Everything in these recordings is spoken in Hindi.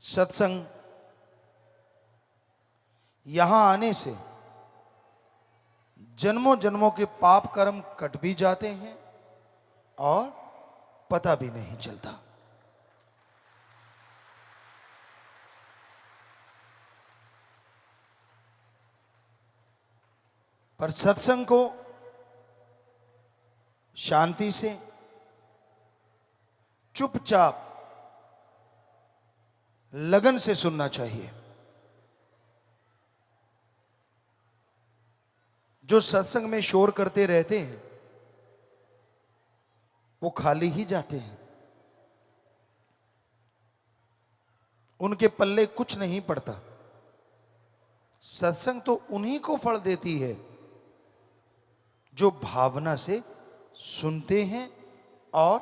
सत्संग यहां आने से जन्मों जन्मों के पाप कर्म कट भी जाते हैं और पता भी नहीं चलता। पर सत्संग को शांति से चुपचाप लगन से सुनना चाहिए। जो सत्संग में शोर करते रहते हैं वो खाली ही जाते हैं, उनके पल्ले कुछ नहीं पड़ता। सत्संग तो उन्हीं को फल देती है जो भावना से सुनते हैं और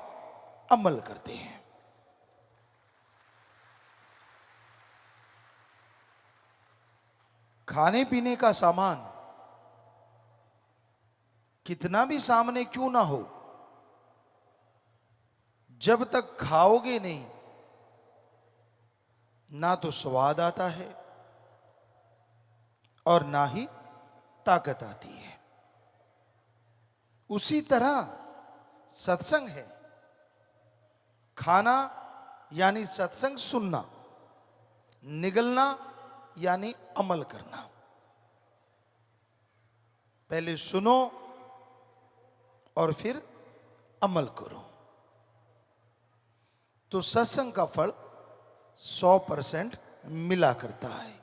अमल करते हैं। खाने पीने का सामान कितना भी सामने क्यों ना हो, जब तक खाओगे नहीं ना तो स्वाद आता है और ना ही ताकत आती है। उसी तरह सत्संग है। खाना यानी सत्संग सुनना, निगलना यानी अमल करना। पहले सुनो और फिर अमल करो तो सत्संग का फल 100% मिला करता है।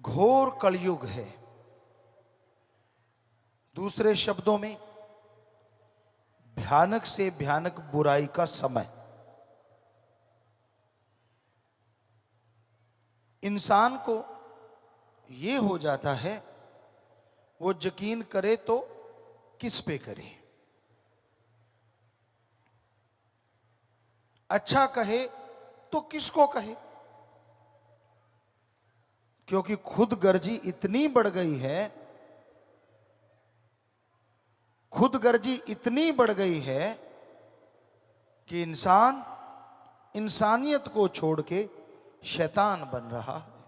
घोर कलयुग है, दूसरे शब्दों में भयानक से भयानक बुराई का समय। इंसान को यह हो जाता है वो यकीन करे तो किस पे करे, अच्छा कहे तो किसको कहे, क्योंकि खुद गर्जी इतनी बढ़ गई है, खुद गर्जी इतनी बढ़ गई है कि इंसान इंसानियत को छोड़ के शैतान बन रहा है।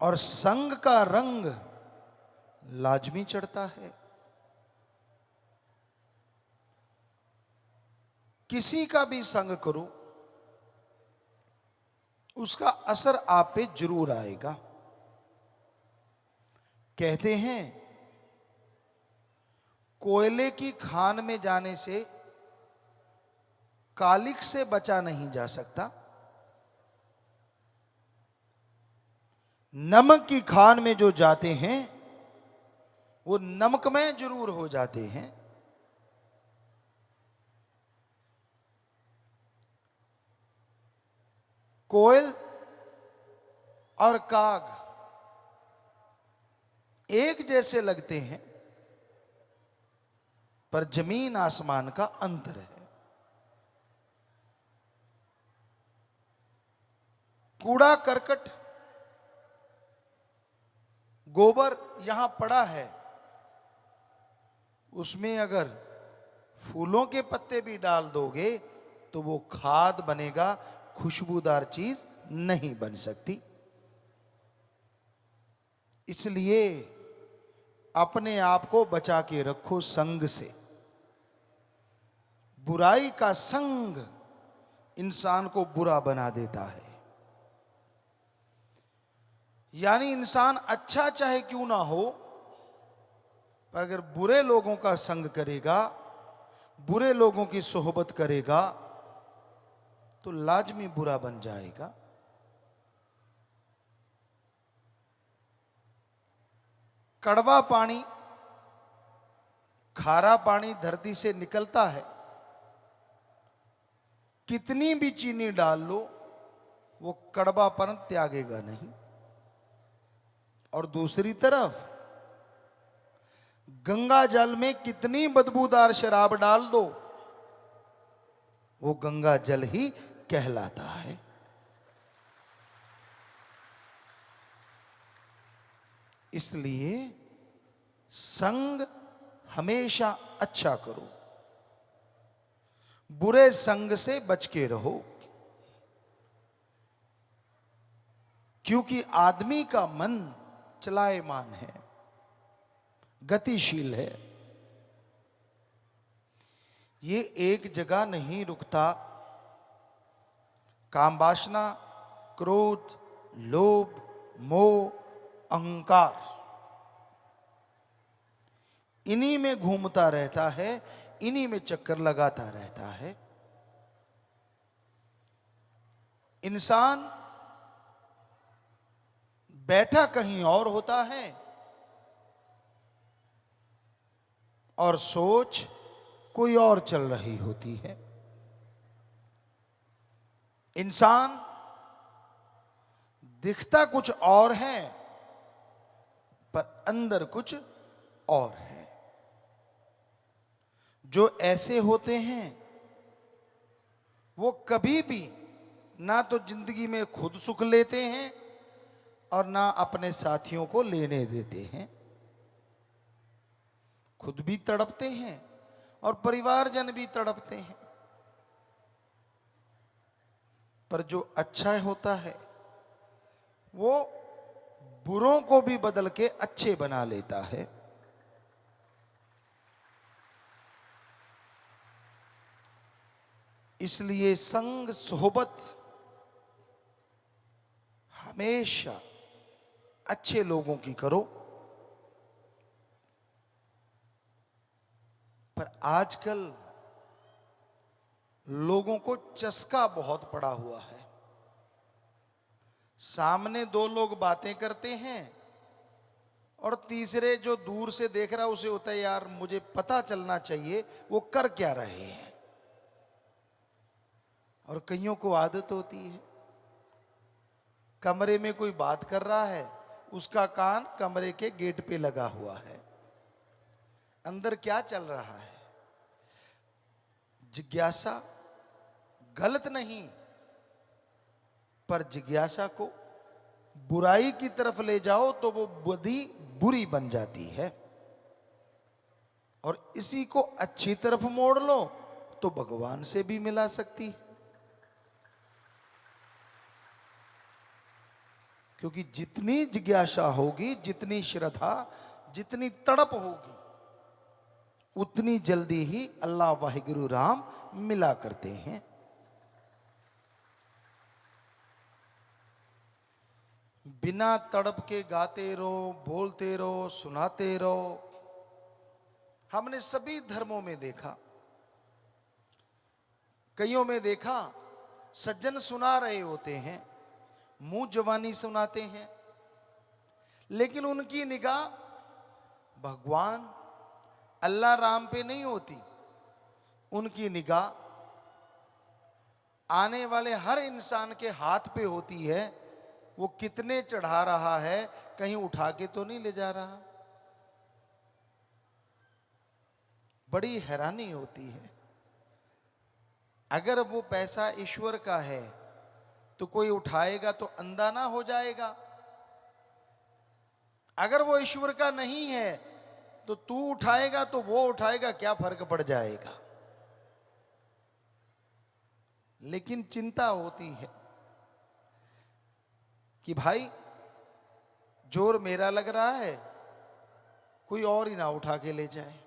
और संग का रंग लाजमी चढ़ता है। किसी का भी संग करो उसका असर आप पे जरूर आएगा। कहते हैं कोयले की खान में जाने से कालिख से बचा नहीं जा सकता, नमक की खान में जो जाते हैं वो नमकमय जरूर हो जाते हैं। कोयल और काग एक जैसे लगते हैं पर जमीन आसमान का अंतर है। कूड़ा करकट गोबर यहां पड़ा है, उसमें अगर फूलों के पत्ते भी डाल दोगे तो वो खाद बनेगा, खुशबूदार चीज नहीं बन सकती। इसलिए अपने आप को बचा के रखो संग से। बुराई का संग इंसान को बुरा बना देता है। यानी इंसान अच्छा चाहे क्यों ना हो, पर अगर बुरे लोगों का संग करेगा, बुरे लोगों की सोहबत करेगा तो लाजमी बुरा बन जाएगा। कड़वा पानी, खारा पानी धरती से निकलता है, कितनी भी चीनी डाल लो वो कड़वापन त्यागेगा नहीं। और दूसरी तरफ गंगा जल में कितनी बदबूदार शराब डाल दो वो गंगा जल ही कहलाता है। इसलिए संग हमेशा अच्छा करो, बुरे संग से बच के रहो, क्योंकि आदमी का मन चलायमान है, गतिशील है। ये एक जगह नहीं रुकता। काम वासना, क्रोध, लोभ, मोह, अहंकार, इन्हीं में घूमता रहता है, इन्हीं में चक्कर लगाता रहता है। इंसान बैठा कहीं और होता है और सोच कोई और चल रही होती है। इंसान दिखता कुछ और है पर अंदर कुछ और है। जो ऐसे होते हैं वो कभी भी ना तो जिंदगी में खुद सुख लेते हैं और ना अपने साथियों को लेने देते हैं। खुद भी तड़पते हैं और परिवारजन भी तड़पते हैं। पर जो अच्छा होता है वो बुरों को भी बदल के अच्छे बना लेता है। इसलिए संग सोहबत हमेशा अच्छे लोगों की करो। पर आजकल लोगों को चस्का बहुत पड़ा हुआ है। सामने दो लोग बातें करते हैं और तीसरे जो दूर से देख रहा है उसे होता है यार मुझे पता चलना चाहिए वो कर क्या रहे हैं। और कईयों को आदत होती है, कमरे में कोई बात कर रहा है, उसका कान कमरे के गेट पे लगा हुआ है, अंदर क्या चल रहा है। जिज्ञासा गलत नहीं, पर जिज्ञासा को बुराई की तरफ ले जाओ तो वो बुद्धि बुरी बन जाती है, और इसी को अच्छी तरफ मोड़ लो तो भगवान से भी मिला सकती है। क्योंकि जितनी जिज्ञासा होगी, जितनी श्रद्धा, जितनी तड़प होगी, उतनी जल्दी ही अल्लाह वाहिगुरु राम मिला करते हैं। बिना तड़प के गाते रहो, बोलते रहो, सुनाते रहो। हमने सभी धर्मों में देखा, कईयों में देखा सज्जन सुना रहे होते हैं, मुंह जवानी सुनाते हैं, लेकिन उनकी निगाह भगवान अल्लाह राम पे नहीं होती। उनकी निगाह आने वाले हर इंसान के हाथ पे होती है। वो कितने चढ़ा रहा है, कहीं उठा के तो नहीं ले जा रहा। बड़ी हैरानी होती है। अगर वो पैसा ईश्वर का है तो कोई उठाएगा तो अंधा ना हो जाएगा। अगर वो ईश्वर का नहीं है तो तू उठाएगा तो वो उठाएगा, क्या फर्क पड़ जाएगा। लेकिन चिंता होती है कि भाई जोर मेरा लग रहा है, कोई और ही ना उठा के ले जाए।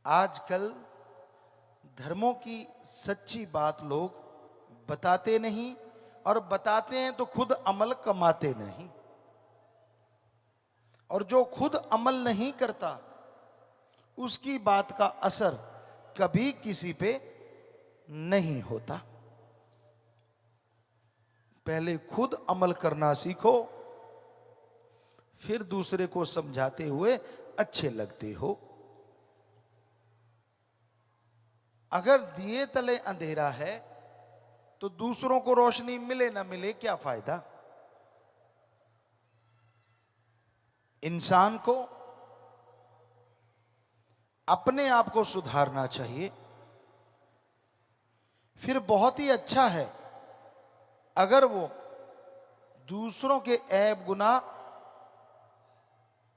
आजकल धर्मों की सच्ची बात लोग बताते नहीं, और बताते हैं तो खुद अमल कमाते नहीं। और जो खुद अमल नहीं करता उसकी बात का असर कभी किसी पे नहीं होता। पहले खुद अमल करना सीखो, फिर दूसरे को समझाते हुए अच्छे लगते हो। अगर दिए तले अंधेरा है तो दूसरों को रोशनी मिले ना मिले क्या फायदा। इंसान को अपने आप को सुधारना चाहिए। फिर बहुत ही अच्छा है अगर वो दूसरों के ऐब गुनाह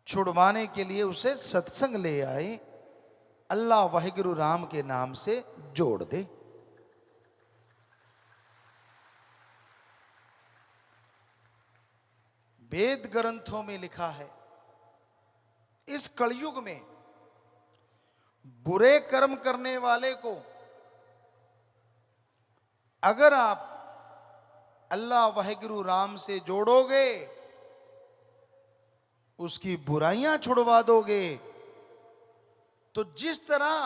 छुड़वाने के लिए उसे सत्संग ले आए, अल्लाह वाहिगुरु राम के नाम से जोड़ दे। वेद ग्रंथों में लिखा है, इस कलयुग में बुरे कर्म करने वाले को अगर आप अल्लाह वाहिगुरु राम से जोड़ोगे, उसकी बुराइयां छुड़वा दोगे, तो जिस तरह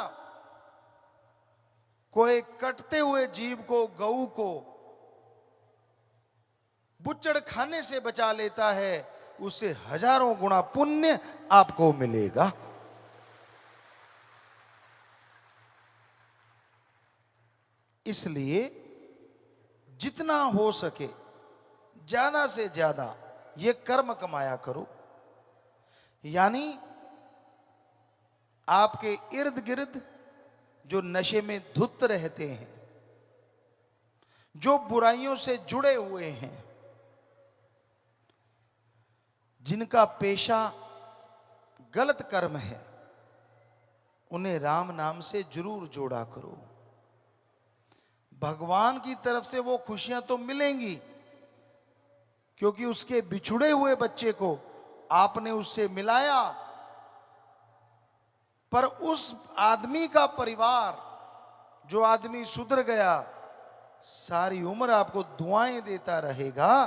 कोई कटते हुए जीव को, गऊ को बुच्चड़ खाने से बचा लेता है, उससे हजारों गुना पुण्य आपको मिलेगा। इसलिए जितना हो सके ज्यादा से ज्यादा ये कर्म कमाया करो। यानी आपके इर्द गिर्द जो नशे में धुत रहते हैं, जो बुराइयों से जुड़े हुए हैं, जिनका पेशा गलत कर्म है, उन्हें राम नाम से जरूर जोड़ा करो। भगवान की तरफ से वो खुशियां तो मिलेंगी, क्योंकि उसके बिछुड़े हुए बच्चे को आपने उससे मिलाया, पर उस आदमी का परिवार, जो आदमी सुधर गया, सारी उम्र आपको दुआएं देता रहेगा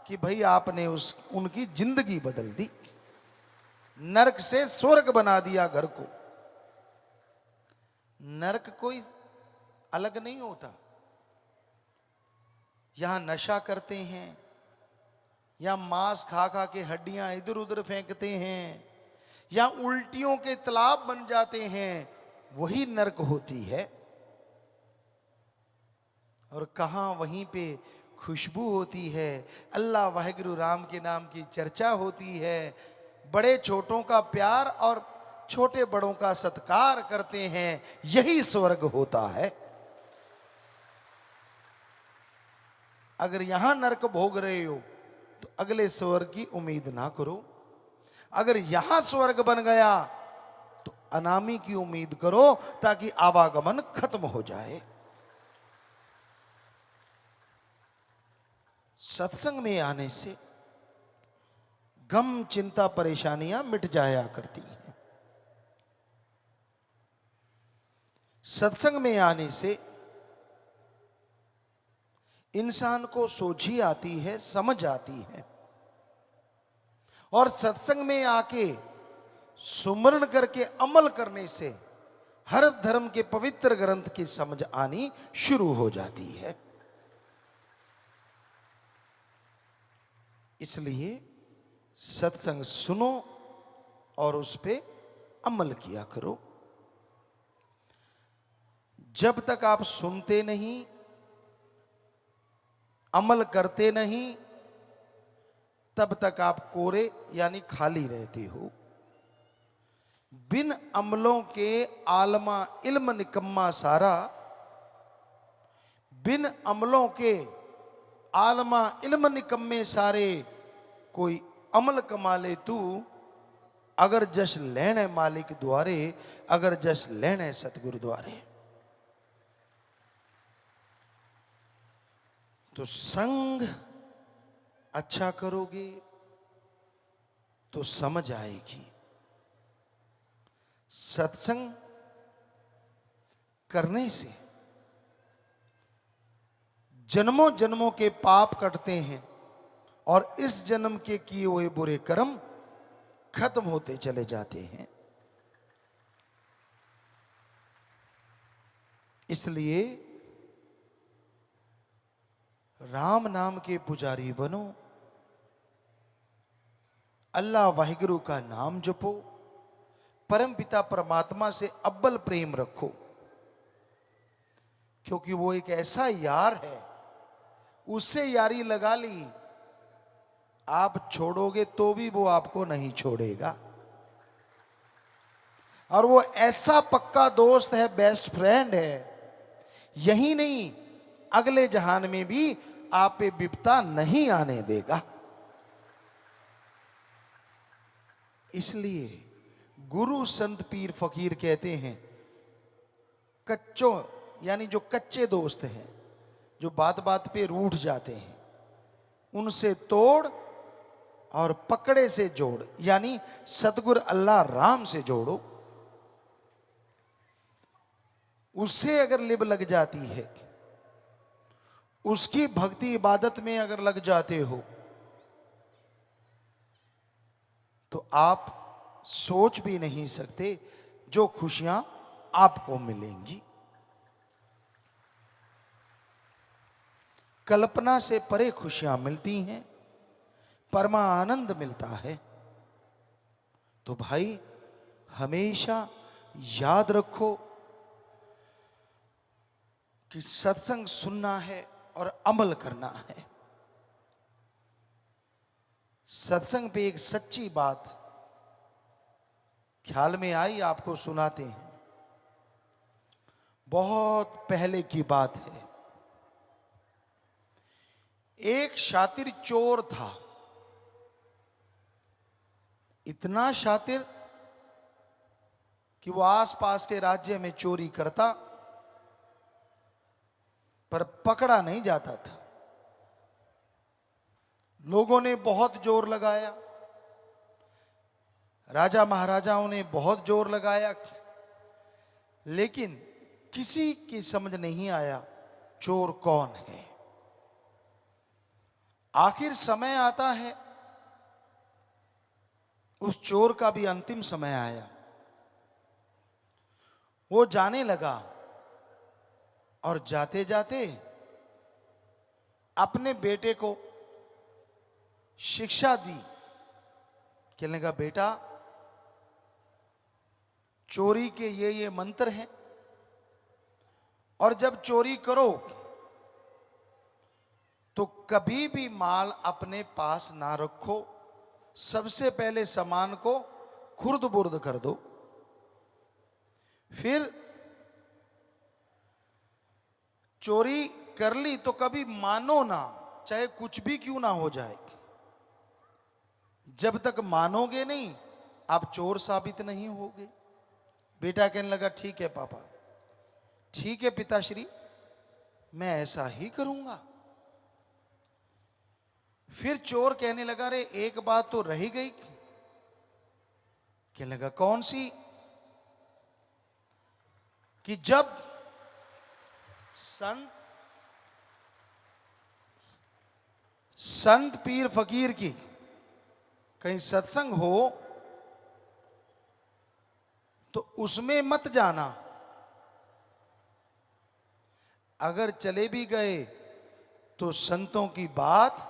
कि भाई आपने उनकी जिंदगी बदल दी, नरक से स्वर्ग बना दिया घर को। नरक कोई अलग नहीं होता। यहां नशा करते हैं या मांस खा खा के हड्डियां इधर उधर फेंकते हैं या उल्टियों के तालाब बन जाते हैं, वही नरक होती है। और कहां वहीं पे खुशबू होती है, अल्लाह वाहिगुरु राम के नाम की चर्चा होती है, बड़े छोटों का प्यार और छोटे बड़ों का सत्कार करते हैं, यही स्वर्ग होता है। अगर यहां नरक भोग रहे हो तो अगले स्वर्ग की उम्मीद ना करो। अगर यहां स्वर्ग बन गया तो अनामी की उम्मीद करो, ताकि आवागमन खत्म हो जाए। सत्संग में आने से गम, चिंता, परेशानियां मिट जाया करती हैं। सत्संग में आने से इंसान को सोझी आती है, समझ आती है, और सत्संग में आके सुमरण करके अमल करने से हर धर्म के पवित्र ग्रंथ की समझ आनी शुरू हो जाती है। इसलिए सत्संग सुनो और उस पे अमल किया करो। जब तक आप सुनते नहीं, अमल करते नहीं, तब तक आप कोरे यानी खाली रहते हो। बिन अमलों के आलमा इल्म निकम्मा सारा, बिन अमलों के आलमा इल्म निकम्मे सारे, कोई अमल कमा ले तू, अगर जश लेने मालिक द्वारे, अगर जश लेने सतगुरु द्वारे। तो संग अच्छा करोगे तो समझ आएगी। सत्संग करने से जन्मों जन्मों के पाप कटते हैं और इस जन्म के किए हुए बुरे कर्म खत्म होते चले जाते हैं। इसलिए राम नाम के पुजारी बनो, अल्लाह वाहिगुरु का नाम जपो, परम पिता परमात्मा से अव्वल प्रेम रखो, क्योंकि वो एक ऐसा यार है, उससे यारी लगा ली, आप छोड़ोगे तो भी वो आपको नहीं छोड़ेगा। और वो ऐसा पक्का दोस्त है, बेस्ट फ्रेंड है, यही नहीं अगले जहान में भी आप पे विपदा नहीं आने देगा। इसलिए गुरु संत पीर फकीर कहते हैं, कच्चों यानी जो कच्चे दोस्त हैं, जो बात बात पे रूठ जाते हैं, उनसे तोड़ और पकड़े से जोड़, यानी सतगुरु अल्लाह राम से जोड़ो। उससे अगर लिब लग जाती है, उसकी भक्ति इबादत में अगर लग जाते हो, तो आप सोच भी नहीं सकते जो खुशियां आपको मिलेंगी। कल्पना से परे खुशियां मिलती हैं, परमानंद मिलता है। तो भाई हमेशा याद रखो कि सत्संग सुनना है और अमल करना है। सत्संग पे एक सच्ची बात ख्याल में आई, आपको सुनाते हैं। बहुत पहले की बात है। एक शातिर चोर था, इतना शातिर कि वो आसपास के राज्य में चोरी करता, पर पकड़ा नहीं जाता था। लोगों ने बहुत जोर लगाया, राजा महाराजाओं ने बहुत जोर लगाया, लेकिन किसी की समझ नहीं आया चोर कौन है। आखिर समय आता है, उस चोर का भी अंतिम समय आया। वो जाने लगा और जाते जाते अपने बेटे को शिक्षा दी। कहने लगा, बेटा चोरी के ये मंत्र हैं, और जब चोरी करो तो कभी भी माल अपने पास ना रखो। सबसे पहले सामान को खुर्द बुर्द कर दो, फिर चोरी कर ली तो कभी मानो ना, चाहे कुछ भी क्यों ना हो जाए। जब तक मानोगे नहीं, आप चोर साबित नहीं होगे। बेटा कहने लगा, ठीक है पापा, ठीक है पिताश्री, मैं ऐसा ही करूंगा। फिर चोर कहने लगा, रे एक बात तो रह गई। कहने लगा, कौन सी? कि जब संत पीर फकीर की कहीं सत्संग हो तो उसमें मत जाना। अगर चले भी गए तो संतों की बात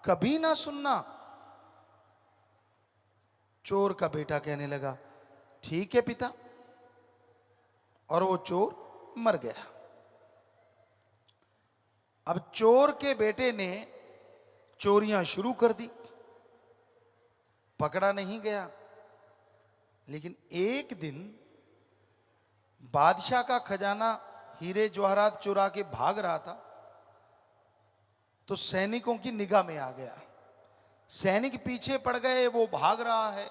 कभी ना सुनना। चोर का बेटा कहने लगा, ठीक है पिता, और वो चोर मर गया। अब चोर के बेटे ने चोरियां शुरू कर दी, पकड़ा नहीं गया। लेकिन एक दिन बादशाह का खजाना हीरे जवाहरात चुरा के भाग रहा था, तो सैनिकों की निगाह में आ गया। सैनिक पीछे पड़ गए, वो भाग रहा है।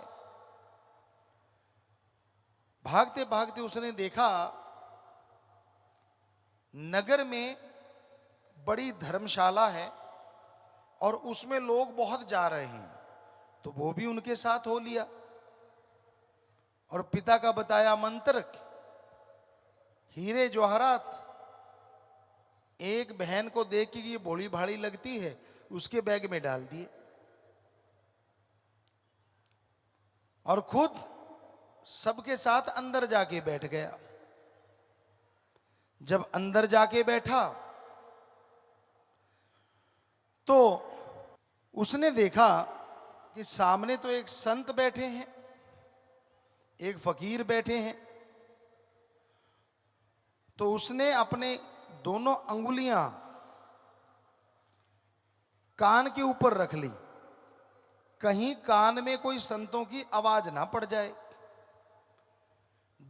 भागते भागते उसने देखा नगर में बड़ी धर्मशाला है और उसमें लोग बहुत जा रहे हैं, तो वो भी उनके साथ हो लिया। और पिता का बताया मंत्र, हीरे जवाहरात एक बहन को देख के ये भोली भाली लगती है, उसके बैग में डाल दिए और खुद सबके साथ अंदर जाके बैठ गया। जब अंदर जाके बैठा तो उसने देखा कि सामने तो एक संत बैठे हैं, एक फकीर बैठे हैं। तो उसने अपने दोनों अंगुलियां कान के ऊपर रख ली, कहीं कान में कोई संतों की आवाज ना पड़ जाए।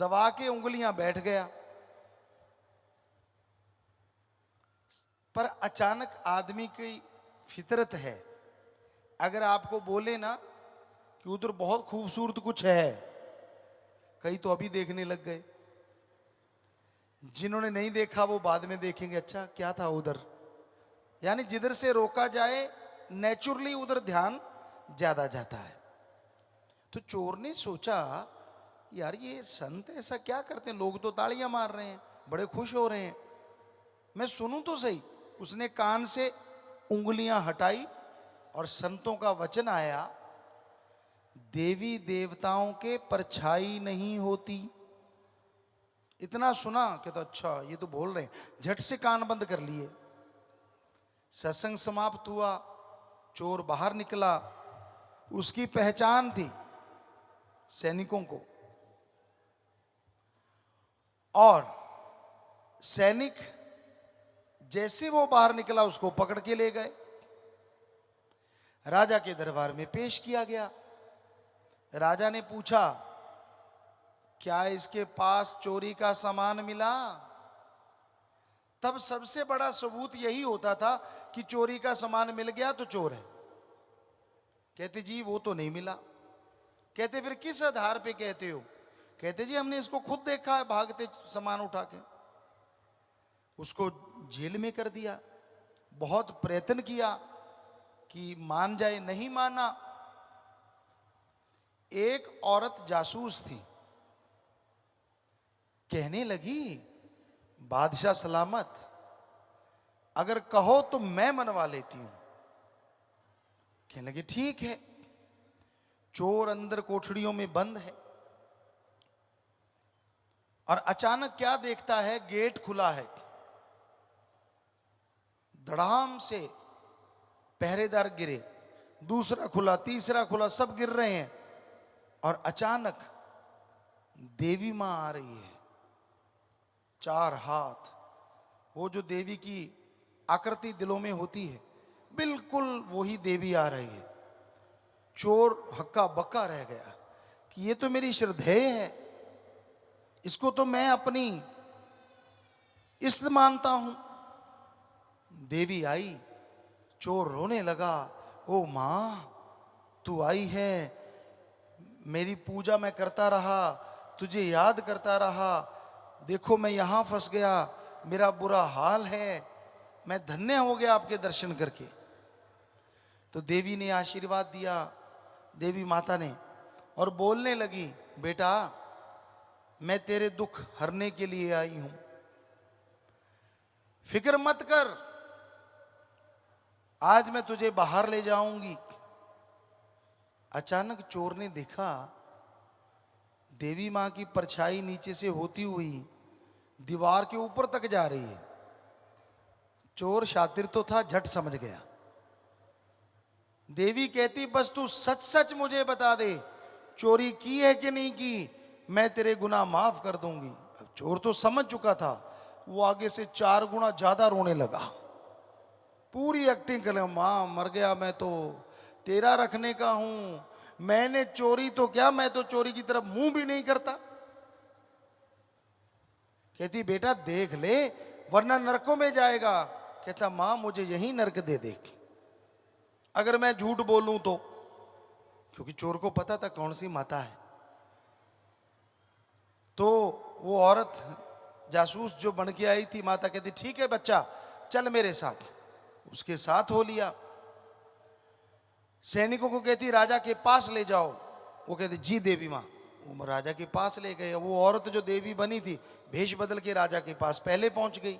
दबा के उंगलियां बैठ गया। पर अचानक आदमी की फितरत है, अगर आपको बोले ना कि उधर बहुत खूबसूरत कुछ है। कई तो अभी देखने लग गए, जिन्होंने नहीं देखा वो बाद में देखेंगे, अच्छा क्या था उधर। यानी जिधर से रोका जाए नेचुरली उधर ध्यान ज्यादा जाता है। तो चोर ने सोचा, यार ये संत ऐसा क्या करते हैं, लोग तो तालियां मार रहे हैं, बड़े खुश हो रहे हैं, मैं सुनूं तो सही। उसने कान से उंगलियां हटाई और संतों का वचन आया, देवी देवताओं के परछाई नहीं होती। इतना सुना कि तो अच्छा ये तो बोल रहे हैं, झट से कान बंद कर लिए। सत्संग समाप्त हुआ, चोर बाहर निकला। उसकी पहचान थी सैनिकों को, और सैनिक जैसे वो बाहर निकला उसको पकड़ के ले गए, राजा के दरबार में पेश किया गया। राजा ने पूछा, क्या इसके पास चोरी का सामान मिला? तब सबसे बड़ा सबूत यही होता था कि चोरी का सामान मिल गया तो चोर है। कहते जी वो तो नहीं मिला। कहते फिर किस आधार पे कहते हो? कहते जी हमने इसको खुद देखा है भागते सामान उठा के। उसको जेल में कर दिया, बहुत प्रयत्न किया कि मान जाए, नहीं माना। एक औरत जासूस थी, कहने लगी, बादशाह सलामत, अगर कहो तो मैं मनवा लेती हूं। कहने लगी ठीक है। चोर अंदर कोठड़ियों में बंद है, और अचानक क्या देखता है, गेट खुला है, धड़ाम से पहरेदार गिरे, दूसरा खुला, तीसरा खुला, सब गिर रहे हैं, और अचानक देवी मां आ रही है, 4 हाथ। वो जो देवी की आकृति दिलों में होती है, बिल्कुल वही देवी आ रही है। चोर हक्का बक्का रह गया कि ये तो मेरी श्रद्धेय है, इसको तो मैं अपनी इष्ट मानता हूं। देवी आई, चोर रोने लगा, ओ मां तू आई है, मेरी पूजा मैं करता रहा, तुझे याद करता रहा, देखो मैं यहां फंस गया, मेरा बुरा हाल है, मैं धन्य हो गया आपके दर्शन करके। तो देवी ने आशीर्वाद दिया, देवी माता ने, और बोलने लगी, बेटा मैं तेरे दुख हरने के लिए आई हूं, फिक्र मत कर, आज मैं तुझे बाहर ले जाऊंगी। अचानक चोर ने देखा, देवी मां की परछाई नीचे से होती हुई दीवार के ऊपर तक जा रही है। चोर शातिर तो था, झट समझ गया। देवी कहती, बस तू सच सच मुझे बता दे, चोरी की है कि नहीं की, मैं तेरे गुनाह माफ कर दूंगी। अब चोर तो समझ चुका था, वो आगे से 4 गुना ज्यादा रोने लगा, पूरी एक्टिंग कर, मां मर गया मैं तो तेरा रखने का हूं, मैंने चोरी तो क्या, मैं तो चोरी की तरफ मुंह भी नहीं करता। कहती बेटा देख ले वरना नरकों में जाएगा। कहता मां मुझे यही नरक दे दे अगर मैं झूठ बोलूं तो, क्योंकि चोर को पता था कौन सी माता है। तो वो औरत जासूस जो बन के आई थी, माता कहती ठीक है बच्चा चल मेरे साथ, उसके साथ हो लिया। सैनिकों को कहती राजा के पास ले जाओ, वो कहते जी देवी मां। वो राजा के पास ले गए। वो औरत जो देवी बनी थी, भेष बदल के राजा के पास पहले पहुंच गई।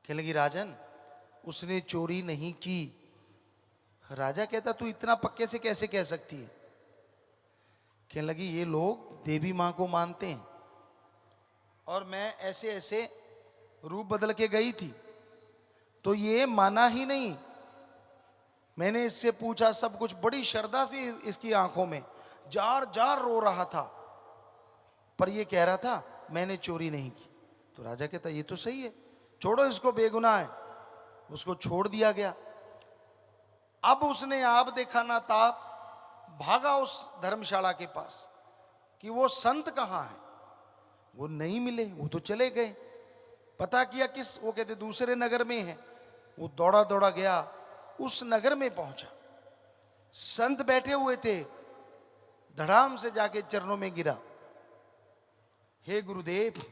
कहने लगी राजन उसने चोरी नहीं की। राजा कहता तू इतना पक्के से कैसे कह सकती है? कहने लगी ये लोग देवी मां को मानते हैं, और मैं ऐसे ऐसे रूप बदल के गई थी तो ये माना ही नहीं। मैंने इससे पूछा सब कुछ, बड़ी श्रद्धा से इसकी आंखों में जार जार रो रहा था, पर ये कह रहा था मैंने चोरी नहीं की। तो राजा कहता ये तो सही है, छोड़ो इसको, बेगुनाह है। उसको छोड़ दिया गया। अब उसने आप देखा ना ताप, भागा उस धर्मशाला के पास कि वो संत कहां है। वो नहीं मिले, वो तो चले गए। पता किया किस, वो कहते दूसरे नगर में है। वो दौड़ा दौड़ा गया, उस नगर में पहुंचा। संत बैठे हुए थे, धड़ाम से जाके चरणों में गिरा, हे गुरुदेव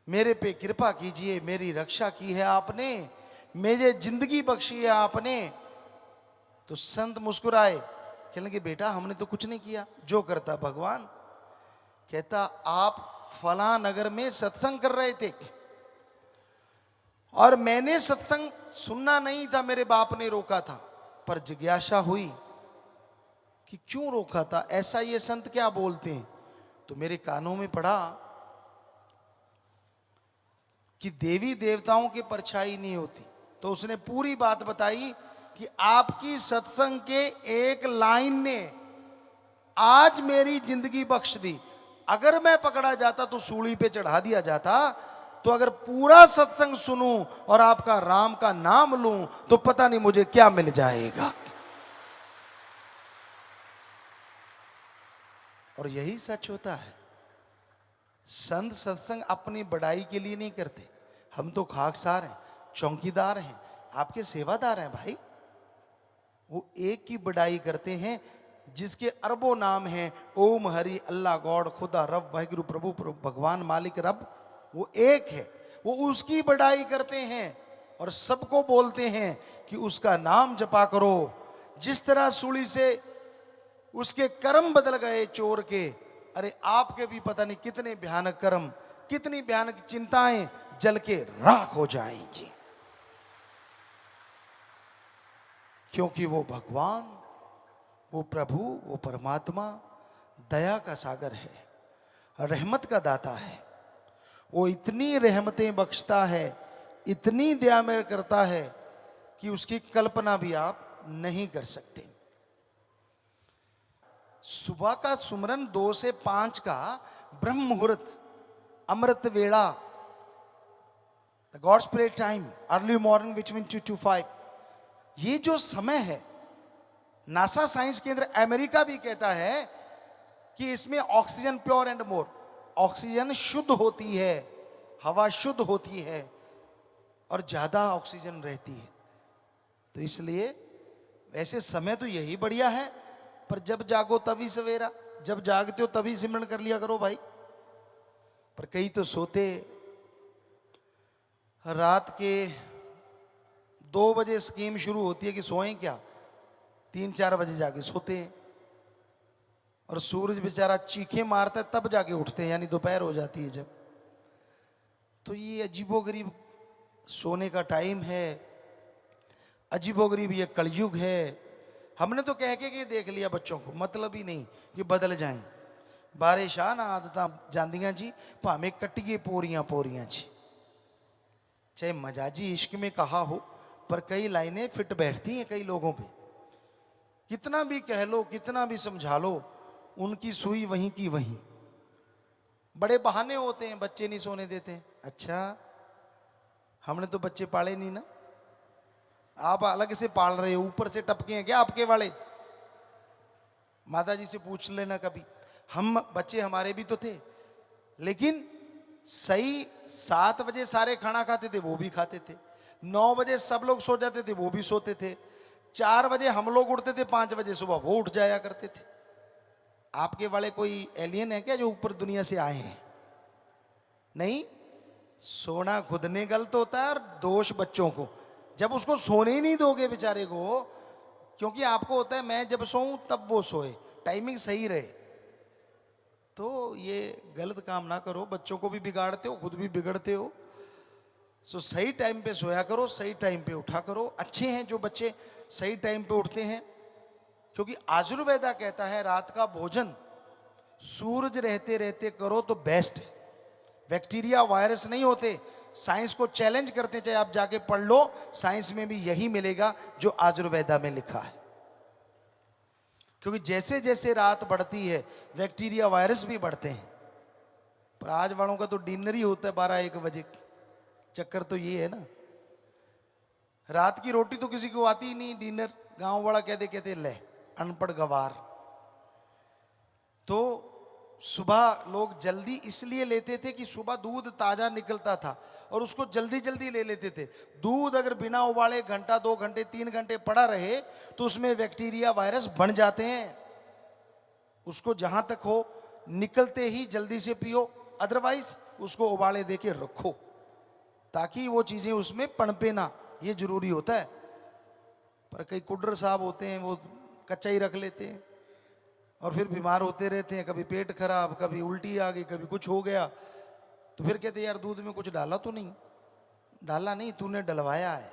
मेरे पे कृपा कीजिए, मेरी रक्षा की है आपने, मुझे जिंदगी बख्शी है आपने। तो संत मुस्कुराए, कहने लगे बेटा हमने तो कुछ नहीं किया, जो करता भगवान। कहता आप फला नगर में सत्संग कर रहे थे और मैंने सत्संग सुनना नहीं था, मेरे बाप ने रोका था, पर जिज्ञासा हुई कि क्यों रोका था, ऐसा ये संत क्या बोलते हैं। तो मेरे कानों में पड़ा कि देवी देवताओं की परछाई नहीं होती। तो उसने पूरी बात बताई कि आपकी सत्संग के एक लाइन ने आज मेरी जिंदगी बख्श दी। अगर मैं पकड़ा जाता तो सूली पे चढ़ा दिया जाता, तो अगर पूरा सत्संग सुनूं और आपका राम का नाम लूं तो पता नहीं मुझे क्या मिल जाएगा। और यही सच होता है। संत सत्संग अपनी बड़ाई के लिए नहीं करते। हम तो खाकसार हैं, चौकीदार हैं, आपके सेवादार हैं भाई। वो एक की बड़ाई करते हैं जिसके अरबों नाम हैं, ओम हरि अल्लाह गॉड खुदा रब वाहिगुरु प्रभु भगवान मालिक रब, वो एक है। वो उसकी बड़ाई करते हैं और सबको बोलते हैं कि उसका नाम जपा करो। जिस तरह सूली से उसके कर्म बदल गए चोर के, अरे आपके भी पता नहीं कितने भयानक कर्म, कितनी भयानक चिंताएं जल के राख हो जाएंगी, क्योंकि वो भगवान, वो प्रभु, वो परमात्मा दया का सागर है, रहमत का दाता है। वो इतनी रहमतें बख्शता है, इतनी दया में करता है कि उसकी कल्पना भी आप नहीं कर सकते। सुबह का सुमरन 2 से 5 का ब्रह्म मुहूर्त, अमृत वेला, God's pray time, early morning between 2 to 5, ये जो समय है, नासा साइंस केंद्र अमेरिका भी कहता है कि इसमें oxygen pure and more, oxygen शुद्ध होती है, हवा शुद्ध होती है और ज्यादा ऑक्सीजन रहती है। तो इसलिए वैसे समय तो यही बढ़िया है, पर जब जागो तभी सवेरा, जब जागते हो तभी सिमरन कर लिया करो भाई। पर कई तो सोते रात के 2 बजे स्कीम शुरू होती है कि सोएं क्या, 3-4 बजे जाके सोते हैं और सूरज बेचारा चीखें मारता है तब जाके उठते हैं, यानी दोपहर हो जाती है जब। तो ये अजीबोगरीब सोने का टाइम है, अजीबोगरीब ये कलयुग है। हमने तो कह के देख लिया बच्चों को, मतलब ही नहीं कि बदल जाएं। बारे शाह ना आदत जांदियां जी, भावें कट्टिए पोरियां पोरियां जी। चाहे मजाजी इश्क में कहा हो, पर कई लाइनें फिट बैठती हैं कई लोगों पे। कितना भी कह लो, कितना भी समझा लो, उनकी सुई वहीं की वहीं। बड़े बहाने होते हैं, बच्चे नहीं सोने देते हैं। अच्छा, हमने तो बच्चे पाले नहीं ना, आप अलग से पाल रहे हो, ऊपर से टपके हैं क्या आपके वाले? माता जी से पूछ लेना कभी। हम बच्चे हमारे भी तो थे, लेकिन सही 7 बजे सारे खाना खाते थे, वो भी खाते थे। 9 बजे सब लोग सो जाते थे, वो भी सोते थे। 4 बजे हम लोग उठते थे, 5 बजे सुबह वो उठ जाया करते थे। आपके वाले कोई एलियन है क्या जो ऊपर दुनिया से आए हैं? नहीं, सोना खुद ने गलत होता है और दोष बच्चों को। जब उसको सोने ही नहीं दोगे बेचारे को, क्योंकि आपको होता है मैं जब सोऊं तब वो सोए, टाइमिंग सही रहे, तो ये गलत काम ना करो, बच्चों को भी बिगाड़ते हो, खुद भी बिगड़ते हो। सो सही टाइम पे सोया करो, सही टाइम पे उठा करो। अच्छे हैं जो बच्चे सही टाइम पे उठते हैं, क्योंकि आयुर्वेदा कहता है रात का भोजन सूरज रहते रहते करो तो बेस्ट है। बैक्टीरिया वायरस नहीं होते, साइंस को चैलेंज करते, चाहे आप जाके पढ़ लो, साइंस में भी यही मिलेगा जो आयुर्वेदा में लिखा है। क्योंकि जैसे जैसे रात बढ़ती है बैक्टीरिया वायरस भी बढ़ते हैं। पर आज वालों का तो डिनर ही होता है 12-1 बजे। चक्कर तो ये है ना, रात की रोटी तो किसी को आती ही नहीं, डिनर गांव वाला कहते कहते ले अनपढ़ गवार। तो सुबह लोग जल्दी इसलिए लेते थे कि सुबह दूध ताजा निकलता था और उसको जल्दी जल्दी ले लेते थे। दूध अगर बिना उबाले घंटा 2 घंटे 3 घंटे पड़ा रहे तो उसमें बैक्टीरिया वायरस बन जाते हैं। उसको जहां तक हो निकलते ही जल्दी से पियो, अदरवाइज उसको उबाले दे के रखो ताकि वो चीजें उसमें पनपे ना, ये जरूरी होता है। पर कई कुड्र साहब होते हैं, वो कच्चा ही रख लेते हैं और फिर बीमार होते रहते हैं, कभी पेट खराब, कभी उल्टी आ गई, कभी कुछ हो गया, तो फिर कहते यार दूध में कुछ डाला तो नहीं। डाला नहीं, तूने डलवाया है।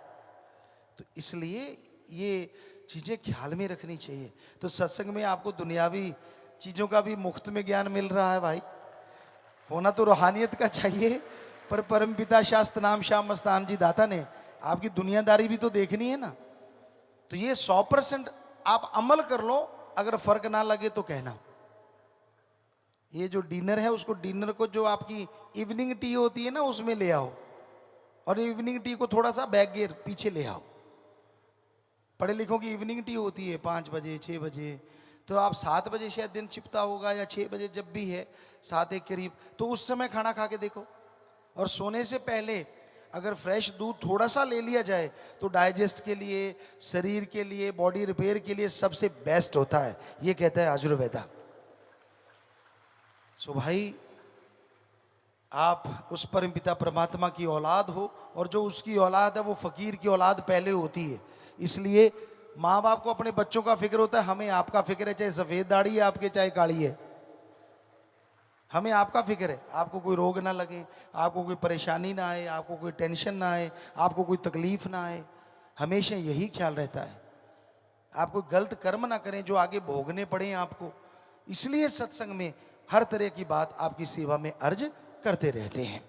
तो इसलिए ये चीजें ख्याल में रखनी चाहिए। तो सत्संग में आपको दुनियावी चीजों का भी मुफ्त में ज्ञान मिल रहा है भाई, होना तो रूहानियत का चाहिए, पर परमपिता शास्त्र नाम श्याम मस्तान जी दाता ने आपकी दुनियादारी भी तो देखनी है ना। तो ये 100% आप अमल कर लो, अगर फर्क ना लगे तो कहना। ये जो डिनर है उसको, डिनर को जो आपकी इवनिंग टी होती है ना उसमें ले आओ, और इवनिंग टी को थोड़ा सा बैक गियर पीछे ले आओ। पढ़े लिखों की इवनिंग टी होती है 5 बजे 6 बजे, तो आप 7 बजे शायद दिन छिपता होगा या 6 बजे जब भी है 7 एक करीब, तो उस समय खाना खा के देखो। और सोने से पहले अगर फ्रेश दूध थोड़ा सा ले लिया जाए तो डाइजेस्ट के लिए, शरीर के लिए, बॉडी रिपेयर के लिए सबसे बेस्ट होता है, ये कहता है आयुर्वेदा। सो भाई, आप उस परमपिता परमात्मा की औलाद हो, और जो उसकी औलाद है वो फकीर की औलाद पहले होती है। इसलिए माँ बाप को अपने बच्चों का फिक्र होता है, हमें आपका फिक्र है, चाहे सफेद दाढ़ी है आपके चाहे काली है, हमें आपका फिक्र है। आपको कोई रोग ना लगे, आपको कोई परेशानी ना आए, आपको कोई टेंशन ना आए, आपको कोई तकलीफ ना आए, हमेशा यही ख्याल रहता है। आप कोई गलत कर्म ना करें जो आगे भोगने पड़े आपको। इसलिए सत्संग में हर तरह की बात आपकी सेवा में अर्ज करते रहते हैं।